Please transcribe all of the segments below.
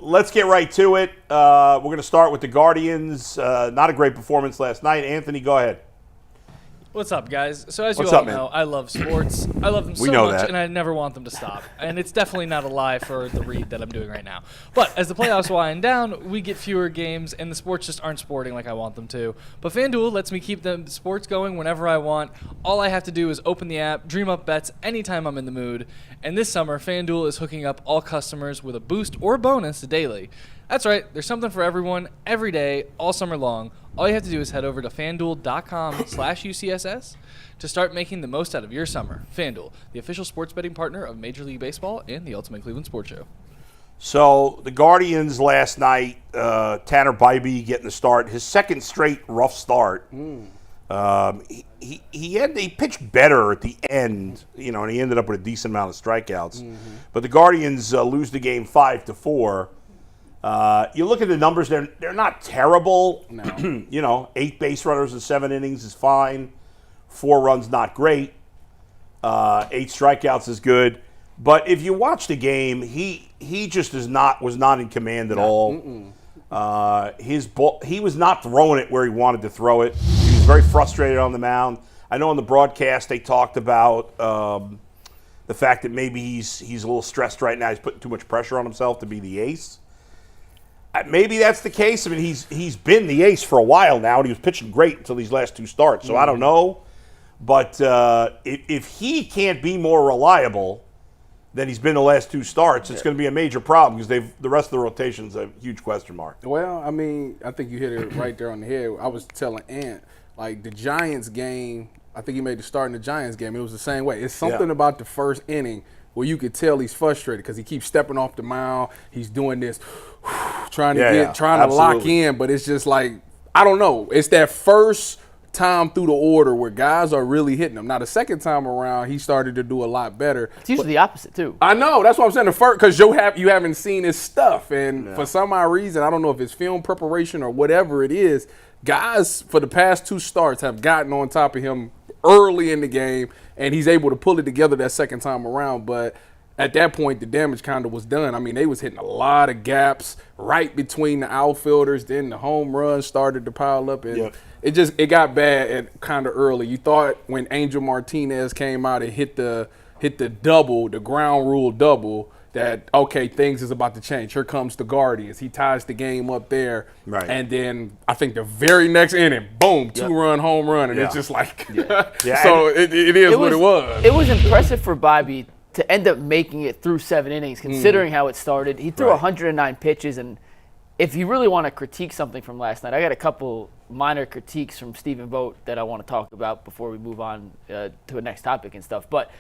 let's get right to it. We're going to start with the Guardians. Not a great performance last night. Anthony, go ahead. What's up, guys? So as you What's all up, man? know, I love sports. I love them so much, and I never want them to stop. And it's definitely not a lie for the read that I'm doing right now. But as the playoffs wind down, we get fewer games, and the sports just aren't sporting like I want them to. But FanDuel lets me keep the sports going whenever I want. All I have to do is open the app, dream up bets anytime I'm in the mood. And this summer, FanDuel is hooking up all customers with a boost or bonus daily. That's right. There's something for everyone every day, all summer long. All you have to do is head over to FanDuel.com/UCSS to start making the most out of your summer. FanDuel, the official sports betting partner of Major League Baseball and the Ultimate Cleveland Sports Show. So the Guardians last night, Tanner Bibee getting the start, his second straight rough start. He pitched better at the end, and he ended up with a decent amount of strikeouts. But the Guardians lose the game 5-4. You look at the numbers; they're not terrible. No. 8 base runners in 7 innings is fine. 4 runs, not great. 8 strikeouts is good. But if you watch the game, he just was not in command at all. His ball, he was not throwing it where he wanted to throw it. He was very frustrated on the mound. I know on the broadcast they talked about the fact that maybe he's a little stressed right now. He's putting too much pressure on himself to be the ace. Maybe that's the case. I mean, he's been the ace for a while now, and he was pitching great until these last 2 starts. So I don't know. But if he can't be more reliable than he's been the last 2 starts, it's going to be a major problem because the rest of the rotation's a huge question mark. Well, I mean, I think you hit it right there on the head. I was telling Ant, like the Giants game, I think he made the start in the Giants game. It was the same way. It's something about the first inning where you could tell he's frustrated because he keeps stepping off the mound. He's doing this, trying to lock in, but it's just like, I don't know. It's that first time through the order where guys are really hitting him. Now, the second time around, he started to do a lot better. It's usually the opposite, too. I know. That's what I'm saying. The first, because you haven't seen his stuff. And for some odd reason, I don't know if it's film preparation or whatever it is, guys for the past 2 starts have gotten on top of him early in the game, and he's able to pull it together that second time around. But at that point, the damage kind of was done. I mean, they was hitting a lot of gaps right between the outfielders. Then the home runs started to pile up, and it got bad at kind of early. You thought when Angel Martinez came out and hit the double, the ground rule double, that, okay, things is about to change. Here comes the Guardians. He ties the game up there. Right. And then I think the very next inning, boom, 2-run home run. And it's just like, so it is what it was. It was impressive for Bibee to end up making it through 7 innings, considering how it started. He threw 109 pitches. And if you really want to critique something from last night, I got a couple minor critiques from Stephen Vogt that I want to talk about before we move on to the next topic and stuff. But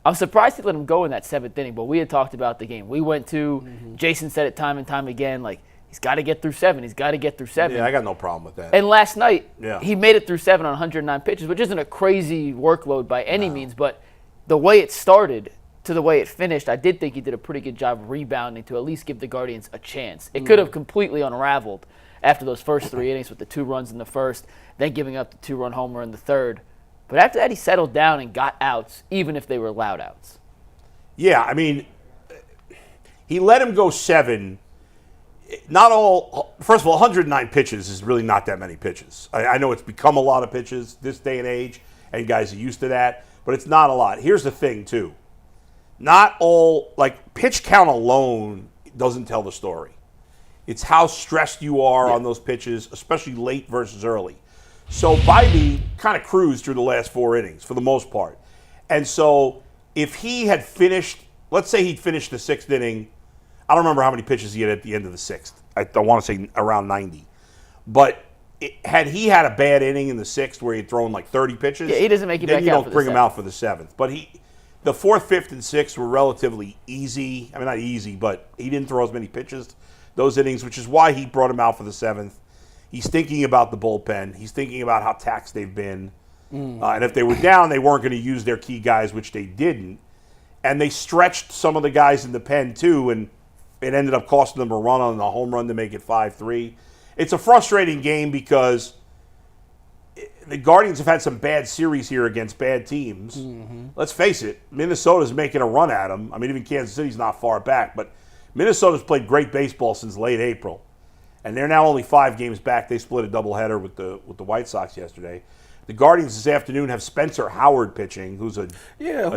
I'm surprised he let him go in that 7th inning, but we had talked about the game we went to. Jason said it time and time again, like, he's got to get through 7. He's got to get through 7. Yeah, I got no problem with that. And last night, he made it through 7 on 109 pitches, which isn't a crazy workload by any means, but the way it started to the way it finished, I did think he did a pretty good job rebounding to at least give the Guardians a chance. It could have completely unraveled after those first 3 innings with the 2 runs in the first, then giving up the 2-run homer in the third. But after that, he settled down and got outs, even if they were loud outs. Yeah, I mean, he let him go 7. Not all. First of all, 109 pitches is really not that many pitches. I know it's become a lot of pitches this day and age, and guys are used to that, but it's not a lot. Here's the thing, too. Not all, like, pitch count alone doesn't tell the story. It's how stressed you are on those pitches, especially late versus early. So Bibee kind of cruised through the last 4 innings for the most part. And so if he had finished, let's say he'd finished the 6th inning, I don't remember how many pitches he had at the end of the 6th. I want to say around 90. But had he had a bad inning in the 6th where he'd thrown like 30 pitches, he doesn't make you back out. Then you don't bring him out for the 7th. But the 4th, 5th, and 6th were relatively easy. I mean, not easy, but he didn't throw as many pitches those innings, which is why he brought him out for the 7th. He's thinking about the bullpen. He's thinking about how taxed they've been. And if they were down, they weren't going to use their key guys, which they didn't. And they stretched some of the guys in the pen, too, and it ended up costing them a run on the home run to make it 5-3. It's a frustrating game because the Guardians have had some bad series here against bad teams. Let's face it, Minnesota's making a run at them. I mean, even Kansas City's not far back, but Minnesota's played great baseball since late April, and they're now only 5 games back. They split a doubleheader with the White Sox yesterday. The Guardians this afternoon have Spencer Howard pitching, who's a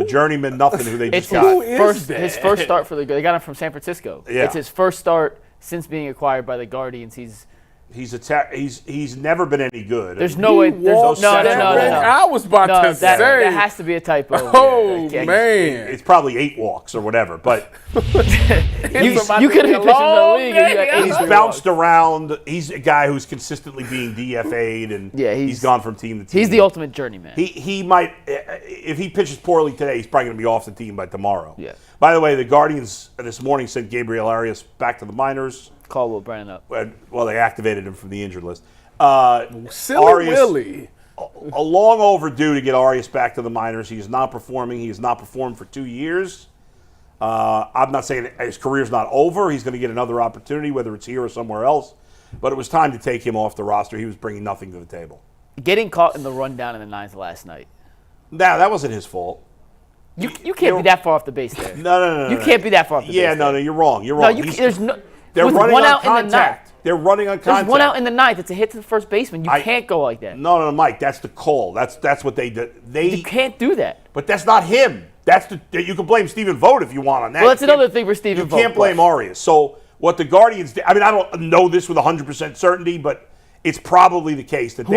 journeyman nothing who they just got. His first start for they got him from San Francisco. Yeah. It's his first start since being acquired by the Guardians. He's never been any good. There's no way. There's no. I was about to say that has to be a typo. Oh man, it's probably 8 walks or whatever. But you could have been pitching in the league. And you had 8 he's bounced around. He's a guy who's consistently being DFA'd, and he's gone from team to team. He's the ultimate journeyman. He might, if he pitches poorly today, he's probably going to be off the team by tomorrow. Yeah. By the way, the Guardians this morning sent Gabriel Arias back to the minors. Caldwell Brennan up. Well, they activated him from the injured list. Silly Arias, Willie. A long overdue to get Arias back to the minors. He is not performing. He has not performed for 2 years. I'm not saying his career's not over. He's going to get another opportunity, whether it's here or somewhere else. But it was time to take him off the roster. He was bringing nothing to the table. Getting caught in the rundown in the 9th last night. Nah, that wasn't his fault. You can't be that far off the base there. No. You can't be that far off the base. Yeah, no, you're wrong. You're wrong. There's no. They're with running one on out contact. in the 9th. They're running on contact. There's one out in the 9th. It's a hit to the first baseman. You can't go like that. No, Mike. That's the call. That's what they did. You can't do that. But that's not him. You can blame Stephen Vogt if you want on that. Well, that's another thing for Stephen Vogt. You can't blame Arias. So what the Guardians did, I mean, I don't know this with 100% certainty, but it's probably the case that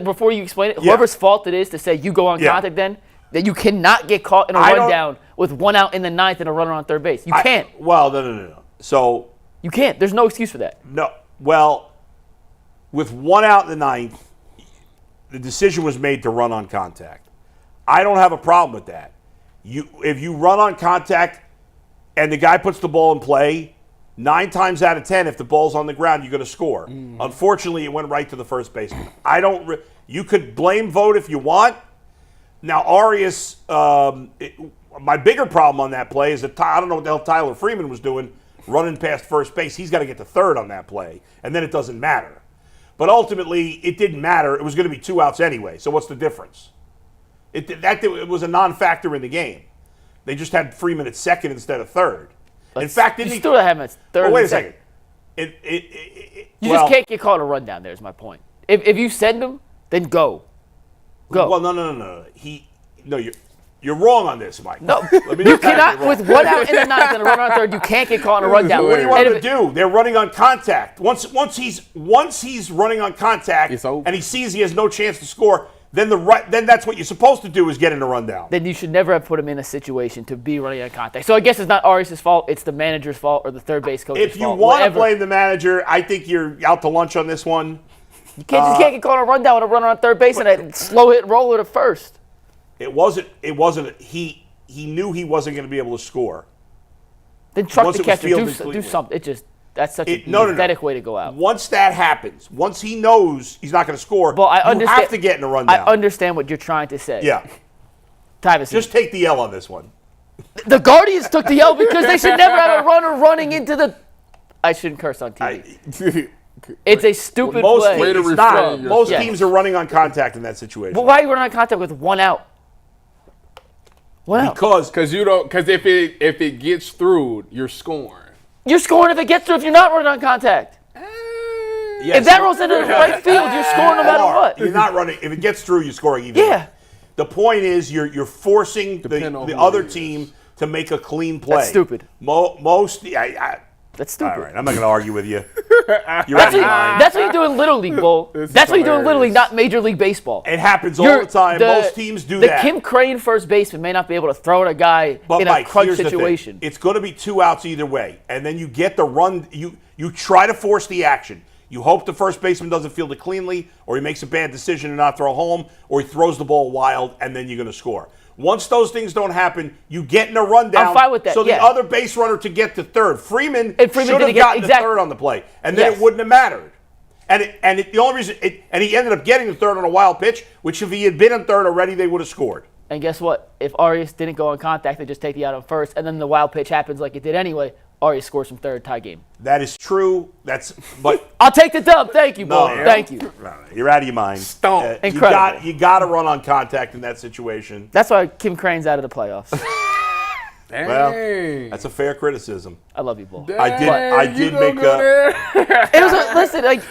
before you explain it, whoever's fault it is to say you go on contact then, that you cannot get caught in a rundown with one out in the 9th and a runner on third base. You can't. Well, no. So you can't. There's no excuse for that. No. Well, with one out in the 9th, the decision was made to run on contact. I don't have a problem with that. If you run on contact and the guy puts the ball in play, 9 times out of 10, if the ball's on the ground, you're going to score. Unfortunately, it went right to the first baseman. You could blame Vogt if you want. Now, Arias, my bigger problem on that play is that I don't know what the hell Tyler Freeman was doing running past first base. He's got to get to third on that play, and then it doesn't matter. But ultimately, it didn't matter. It was going to be 2 outs anyway, so what's the difference? It was a non-factor in the game. They just had Freeman at second instead of third. In fact, you still have him at third. Wait a second. You just can't get caught in a rundown. There's my point. If you send him, then go. Well, no. You're wrong on this, Mike. No, you cannot. With one out in the 9th and a runner on third, you can't get caught in a rundown. What do you want him to do? They're running on contact. Once he's running on contact and he sees he has no chance to score, then that's what you're supposed to do is get in a rundown. Then you should never have put him in a situation to be running on contact. So I guess it's not Arias' fault. It's the manager's fault or the third base coach's fault. If you want to blame the manager, I think you're out to lunch on this one. You can't get caught in a rundown with a runner on third base and a slow hit roller to first. It wasn't. He knew he wasn't going to be able to score. Then truck the catcher. Do something. That's such a pathetic way to go out. Once that happens, once he knows he's not going to score, you have to get in a rundown. I understand what you're trying to say. Yeah. Tyvus, just take the L on this one. The Guardians took the L because they should never have a runner running into the. I shouldn't curse on TV. It's a stupid play. Most teams are running on contact in that situation. But why are you running on contact with one out? Because if it gets through, you're scoring. You're scoring if it gets through. If you're not running on contact. If that rolls into the right field, you're scoring no matter what. You're not running. If it gets through, you're scoring even. Yeah. The point is you're forcing the other team to make a clean play. That's stupid. That's stupid. All right, I'm not going to argue with you. That's what you do in Little League, Bull. That's what you do in Little League, not Major League Baseball. It happens all the time. Most teams do that. The Kim Crane first baseman may not be able to throw at a guy in a crunch situation. It's going to be 2 outs either way. And then you get the run. You try to force the action. You hope the first baseman doesn't field it cleanly, or he makes a bad decision and not throw home, or he throws the ball wild, and then you're going to score. Once those things don't happen, you get in a rundown. I'm fine with that. So the other base runner to get to third. Freeman should have gotten to third on the play, and then it wouldn't have mattered. The only reason and he ended up getting the third on a wild pitch, which if he had been in third already, they would have scored. And guess what? If Arias didn't go on contact, they just take the out on first, and then the wild pitch happens like it did anyway. Arias scores from third, tie game. That is true. But I'll take the dub. Thank you, boy. Thank you. You're out of your mind. Incredible. You got to run on contact in that situation. That's why Kim Crane's out of the playoffs. Dang. Well, that's a fair criticism. I love you, Bull. Dang, I did you make gonna go there? It was listen, like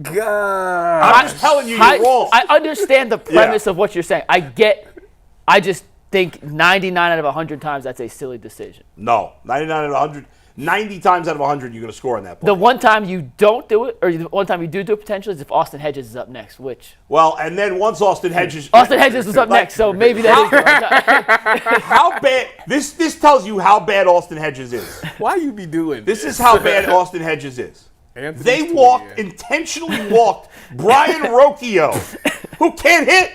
God. I'm just telling you, you're wrong. I understand the premise of what you're saying. I just think 99 out of 100 times that's a silly decision. No, 99 out of 100. 90 times out of 100, you're going to score on that play. The one time you don't do it, or the one time you do it potentially, is if Austin Hedges is up next, which... Well, and then once Austin Hedges was up next, so maybe that is the right time. How bad... This tells you how bad Austin Hedges is. Why you be doing This is how bad Austin Hedges is. Anthony's They intentionally walked Brian Rocchio, who can't hit.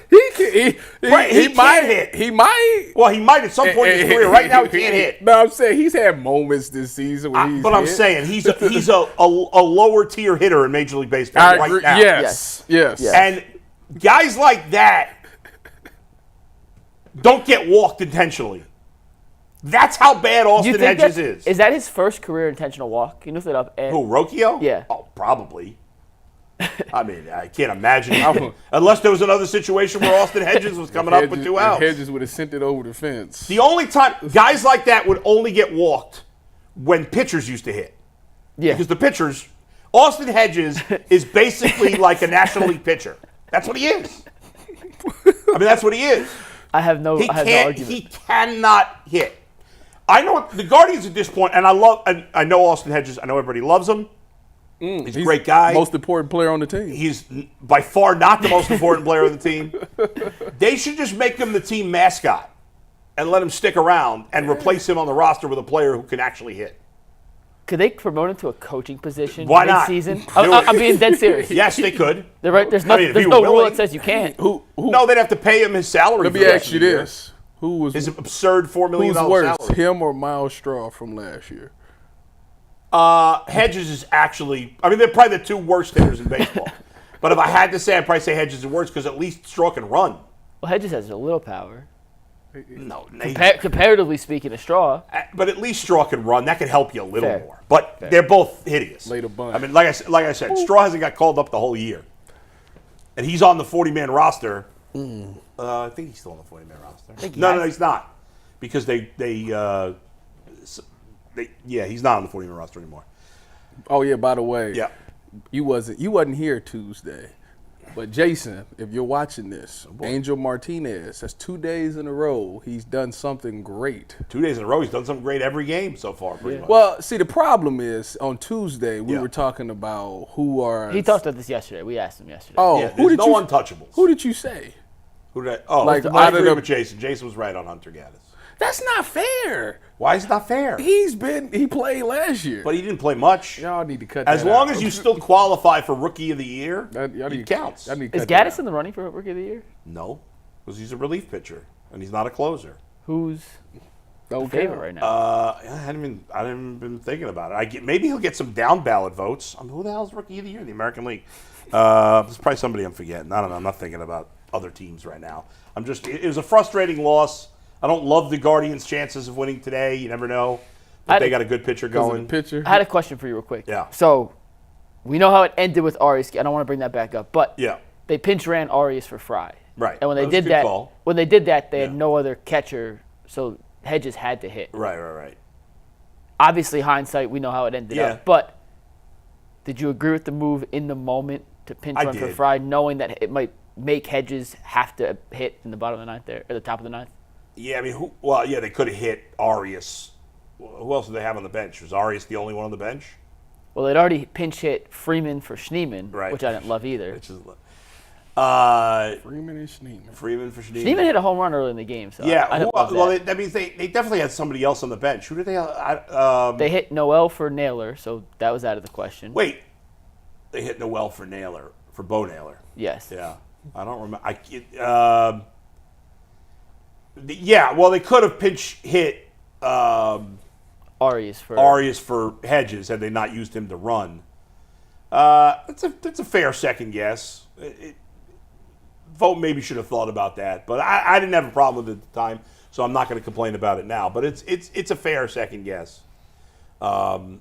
He can't hit. He might. Well, he might at some point in his career. Right now, he can't hit. No, I'm saying he's had moments this season where he's But I'm hit. saying he's a lower tier hitter in Major League Baseball I right agree. now. Yes. And guys like that don't get walked intentionally. That's how bad Austin Hedges is. Is that his first career intentional walk? Can you look that up? Who, Rocchio? Yeah. Oh, probably. I mean, I can't imagine. Unless there was another situation where Austin Hedges was coming up with 2 outs. Hedges would have sent it over the fence. The only time guys like that would only get walked when pitchers used to hit. Yeah. Because the pitchers, Austin Hedges is basically like a National League pitcher. That's what he is. I mean, that's what he is. I have no argument. He cannot hit. I know the Guardians at this point, and I know Austin Hedges. I know everybody loves him. He's a great guy. Most important player on the team. He's by far not the most important player on the team. They should just make him the team mascot and let him stick around and replace him on the roster with a player who can actually hit. Could they promote him to a coaching position Why not? mid-season? I'm being dead serious. Yes, they could. There's no rule that says you can't. Who? No, they'd have to pay him his salary. Let me ask you this: Who was his absurd $4 million who's worse, salary? him or Miles Straw from last year? Hedges is actually, I mean, they're probably the two worst hitters in baseball. But if I had to say, I'd probably say Hedges is worse because at least Straw can run. Well, Hedges has a little power. No, Comparatively speaking to Straw. but at least Straw can run. That could help you a little Fair. more. But they're both hideous. Later bunt. I mean, like I said, Straw hasn't got called up the whole year. And he's on the 40-man roster. I think he's still on the 40-man roster. No, he's not. Because he's not on the 40-man roster anymore. Oh yeah, by the way, Yeah. you wasn't here Tuesday, but Jason, if you're watching this, Angel Martinez, that's 2 days in a row he's done something great. 2 days in a row, he's done something great every game so far, pretty much. Well, see, the problem is on Tuesday we were talking about who are. He talked about this yesterday. We asked him yesterday. Oh, yeah, who did no you? untouchables. Who did you say? Who did I? Oh, Like, I out of agree the- with Jason. Jason was right on Hunter Gaddis. That's not fair. Why is it not fair? He played last year. But he didn't play much. Y'all need to cut As that long out. as you still qualify for Rookie of the Year, it counts. Y'all need to Is cut that Gaddis out. in the running for Rookie of the Year? No, because he's a relief pitcher and he's not a closer. Who's Don't the favorite count. right now? I hadn't even been thinking about it. Maybe he'll get some down ballot votes. I mean, who the hell's Rookie of the Year in the American League? There's probably somebody I'm forgetting. I don't know. I'm not thinking about other teams right now. It was a frustrating loss. I don't love the Guardians' chances of winning today. You never know. But they got a good pitcher going. Pitcher. I had a question for you real quick. Yeah. So we know how it ended with Arias. I don't want to bring that back up, but Yeah. they pinch ran Arias for Fry. Right. And when they That was a did good that, call. they had no other catcher, so Hedges had to hit. Right. Obviously, hindsight, we know how it ended Yeah. up. But did you agree with the move in the moment to pinch I run for did. Fry, knowing that it might make Hedges have to hit in the bottom of the ninth there, or the top of the ninth? Yeah, I mean, they could have hit Arias. Who else did they have on the bench? Was Arias the only one on the bench? Well, they'd already pinch hit Freeman for Schneeman, Right. which I didn't love either. Which is Freeman and Schneeman. Freeman for Schneeman. Schneeman hit a home run early in the game, so Yeah, I didn't love that. that means they definitely had somebody else on the bench. Who did they? They hit Noel for Naylor, so that was out of the question. Wait, they hit Noel for Bo Naylor. Yes. Yeah, I don't remember. They could have pinch hit Arias for Hedges had they not used him to run. That's a fair second guess. Vogt maybe should have thought about that, but I didn't have a problem with it at the time, so I'm not going to complain about it now. But it's a fair second guess. But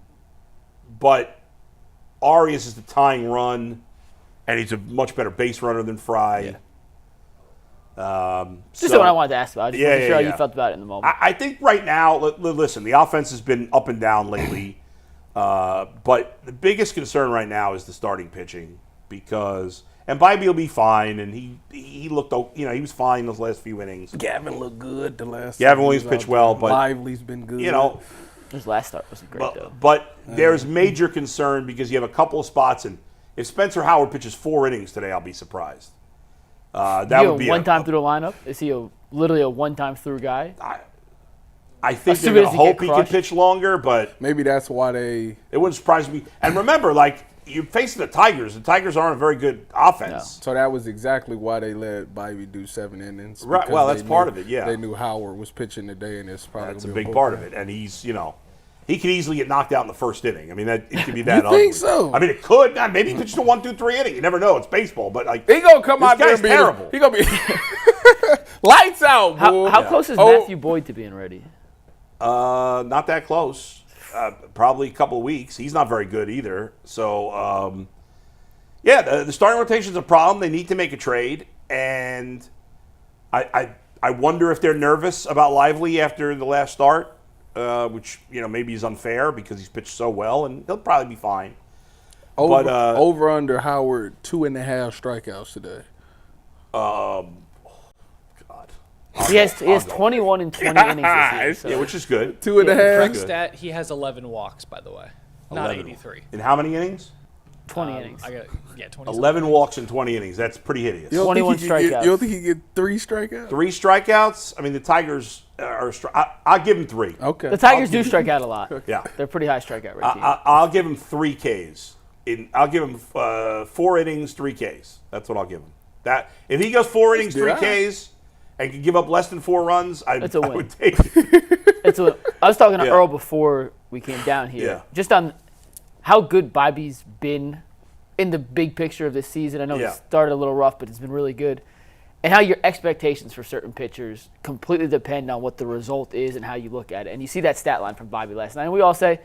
Arias is the tying run, and he's a much better base runner than Fry. Just what I wanted to ask about. I just wasn't sure how you felt about it in the moment. I think right now, listen, the offense has been up and down lately, but the biggest concern right now is the starting pitching because, and Bibee will be fine, and he looked, he was fine those last few innings. Gavin looked good the last. Gavin Williams pitched well, but Lively's been good. His last start wasn't great though. But there's major concern because you have a couple of spots, and if Spencer Howard pitches 4 innings today, I'll be surprised. That would be one time through the lineup. Is he literally a one-time through guy? I think they're going to hope he can pitch longer, but maybe that's why it wouldn't surprise me. And remember, you're facing the Tigers. The Tigers aren't a very good offense. No. So that was exactly why they let Bibee do 7 innings. Right. Well, that's part of it. Yeah. They knew Howard was pitching today, and it's probably that's a big part of it. And he's, he could easily get knocked out in the first inning. I mean, it could be that. You think so? I mean, it could. Maybe he pitched a 1, 2, 3 inning. You never know. It's baseball, but he gonna come out there and be terrible. He gonna be lights out. How close is Matthew Boyd to being ready? Not that close. Probably a couple of weeks. He's not very good either. So, the starting rotation's a problem. They need to make a trade, and I wonder if they're nervous about Lively after the last start. Which maybe is unfair because he's pitched so well, and he'll probably be fine. Over under Howard 2.5 strikeouts today. God, he has 21 in 20 innings this year. So. Yeah, which is good. 2.5. Correct stat. He has 11 walks, by the way, not 83. In how many innings? 20 innings. 20. 11 walks in 20 innings. That's pretty hideous. 21 strikeouts. You don't think he get 3 strikeouts? 3 strikeouts? I mean, the Tigers are. I'll give him 3. Okay. The Tigers do strike out a lot. Yeah, they're a pretty high strikeout rate team. I'll give him 3 Ks. I'll give him 4 innings, 3 Ks. That's what I'll give him. That if he goes 4 innings, 3 Ks, and can give up less than 4 runs, I would take it. I was talking to Earl before we came down here, just on how good Bibey's been in the big picture of this season. I know it started a little rough, but it's been really good. And how your expectations for certain pitchers completely depend on what the result is and how you look at it. And you see that stat line from Bibee last night. And we all say,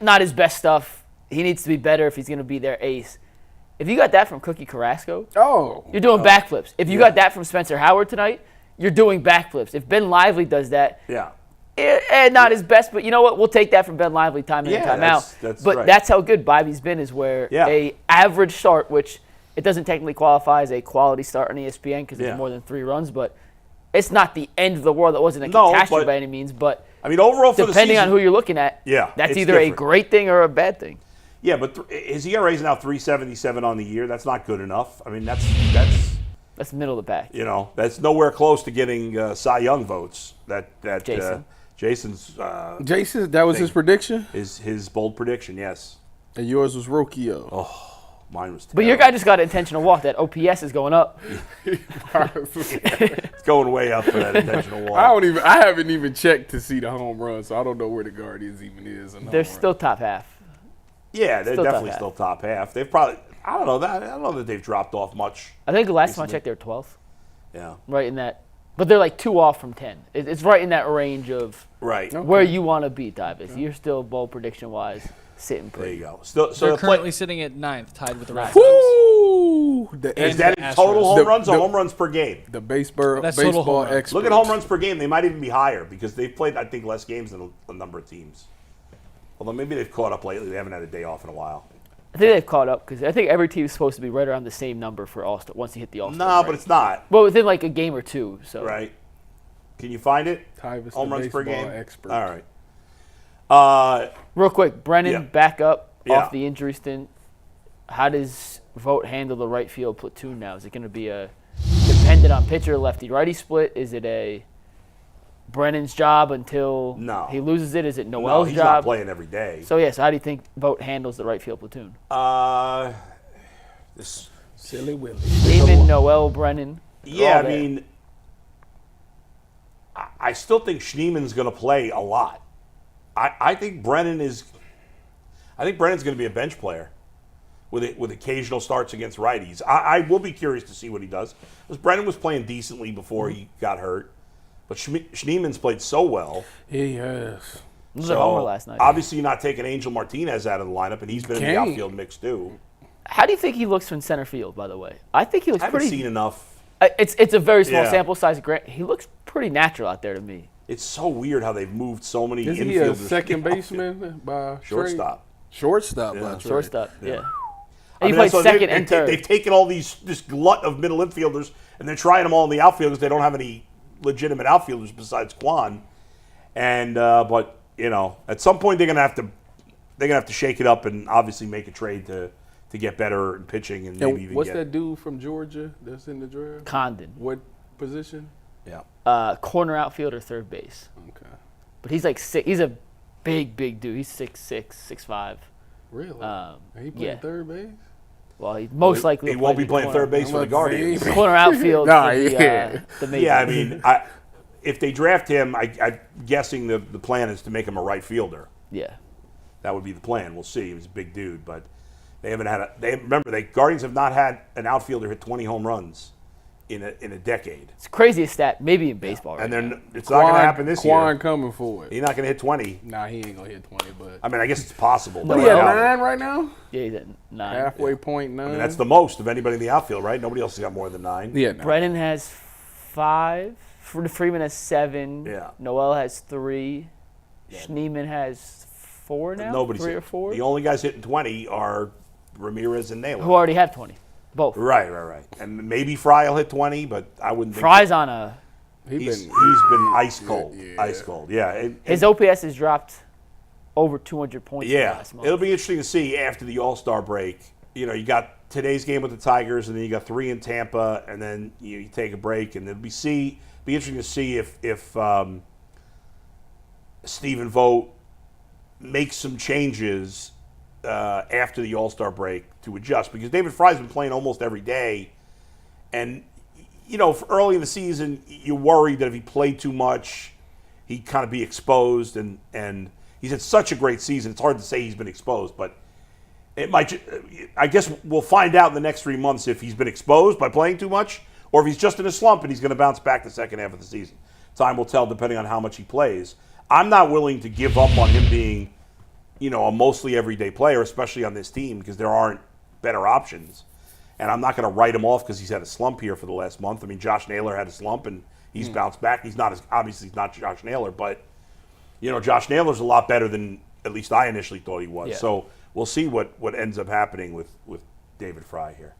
not his best stuff. He needs to be better if he's going to be their ace. If you got that from Cookie Carrasco, you're doing backflips. If you got that from Spencer Howard tonight, you're doing backflips. If Ben Lively does that, not his best, but you know what? We'll take that from Ben Lively time in and time out. But that's how good Bibey's been, is where a average start, which it doesn't technically qualify as a quality start on ESPN because it's more than 3 runs, but it's not the end of the world. It wasn't a catastrophe by any means, but I mean, overall for the season, depending on who you're looking at, that's either a great thing or a bad thing. Yeah, but his ERA is now 3.77 on the year. That's not good enough. I mean, that's middle of the pack. That's nowhere close to getting Cy Young votes. Jason's. Jason, that was his prediction? His bold prediction, yes. And yours was Rocchio. Oh, mine was terrible. But your guy just got an intentional walk. That OPS is going up. It's going way up for that intentional walk. I haven't even checked to see the home run, so I don't know where the Guardians even is. They're still top half. Yeah, they're definitely still top half. They've probably I don't know that they've dropped off much. I think the last time I checked, they were 12th. Yeah. Right in that. But they're like 2 off from 10. It's right in that range of where you want to be, Davis. You're still bold prediction-wise sitting pretty. There you go. So they're currently sitting at 9th, tied with the Red Sox. Is that in total home runs or home runs per game? The baseball expert. Look at home runs per game. They might even be higher because they've played, I think, less games than a number of teams. Although maybe they've caught up lately. They haven't had a day off in a while. I think they've caught up because I think every team is supposed to be right around the same number for All-Star once you hit the All-Star. No, but it's not. Well, within like a game or 2. So. Right. Can you find it? Tyvis, home runs per game? Expert. All right. Real quick, Brennan back up off the injury stint. How does Vogt handle the right field platoon now? Is it going to be dependent on pitcher lefty-righty split? Is it a Brennan's job until he loses it? Is it Noel's he's job? Not playing every day. So so how do you think Vogt handles the right field platoon? This Silly Willie. Freeman, Noel, Brennan. Yeah, I mean, I still think Schneeman's going to play a lot. I think Brennan's going to be a bench player with occasional starts against righties. I will be curious to see what he does, because Brennan was playing decently before he got hurt, but Schneeman's played so well. He has. He was a homer last night. Obviously, you're not taking Angel Martinez out of the lineup, and he's been in the outfield mix too. How do you think he looks from center field, by the way? I think he looks I haven't seen enough. It's a very small Yeah. sample size. He looks pretty natural out there to me. It's so weird how they've moved so many Isn't infielders. he a second baseman by Shortstop. trade? Shortstop. Yeah. By trade. Shortstop, yeah. I He mean, played that's what second and third. They've taken all this glut of middle infielders, and they're trying them all in the outfield because they don't have any legitimate outfielders besides Quan. And but at some point they're gonna have to shake it up and obviously make a trade to get better in pitching and maybe even what's get that dude from Georgia that's in the draft? Condon. What position? Yeah. Corner outfielder, third base. Okay. But he's like he's a big dude. He's 6'6", 6'5". Really? He playing yeah. third base? Well, he most likely he will won't play be playing corner. third base for the Guardians. Corner outfield. Nah, for yeah. the major. Yeah, I mean, if they draft him, I'm guessing the plan is to make him a right fielder. Yeah. That would be the plan. We'll see. He was a big dude, but they haven't had the Guardians have not had an outfielder hit 20 home runs in a decade. It's the craziest stat, maybe in baseball. And right then now. it's not going to happen this Quan year. coming for it. He's not going to hit 20. Nah, he ain't gonna hit 20. But I mean, I guess it's possible. No, but he at I doubt it. 9 right now. Yeah, he's at 9. Halfway point 9. I mean, that's the most of anybody in the outfield, right? Nobody else has got more than 9. yeah. No. Brennan has 5. Freeman has 7. Yeah. Noel has 3. Schneemann has 4 now. Nobody's 3 or hit. 4. The only guys hitting 20 are Ramirez and Naylor. Who already have 20. Both. Right. And maybe Fry will hit 20, but I wouldn't think Fry's on a. he's been ice cold. Yeah. Ice cold. Yeah. His OPS has dropped over 200 points in the Yeah, last month. it'll be interesting to see after the All-Star break. You got today's game with the Tigers, and then you got 3 in Tampa, and then you take a break, and it'll be interesting to see if Stephen Vogt makes some changes after the All-Star break to adjust, because David Fry's been playing almost every day, and for early in the season, you worried that if he played too much, he'd kind of be exposed, and he's had such a great season. It's hard to say he's been exposed, but it might. I guess we'll find out in the next 3 months if he's been exposed by playing too much, or if he's just in a slump and he's going to bounce back the second half of the season. Time will tell, depending on how much he plays. I'm not willing to give up on him being, a mostly everyday player, especially on this team, because there aren't better options. And I'm not going to write him off because he's had a slump here for the last month. I mean, Josh Naylor had a slump and he's bounced back. He's not obviously he's not Josh Naylor, but Josh Naylor's a lot better than at least I initially thought he was. Yeah. So we'll see what ends up happening with David Fry here.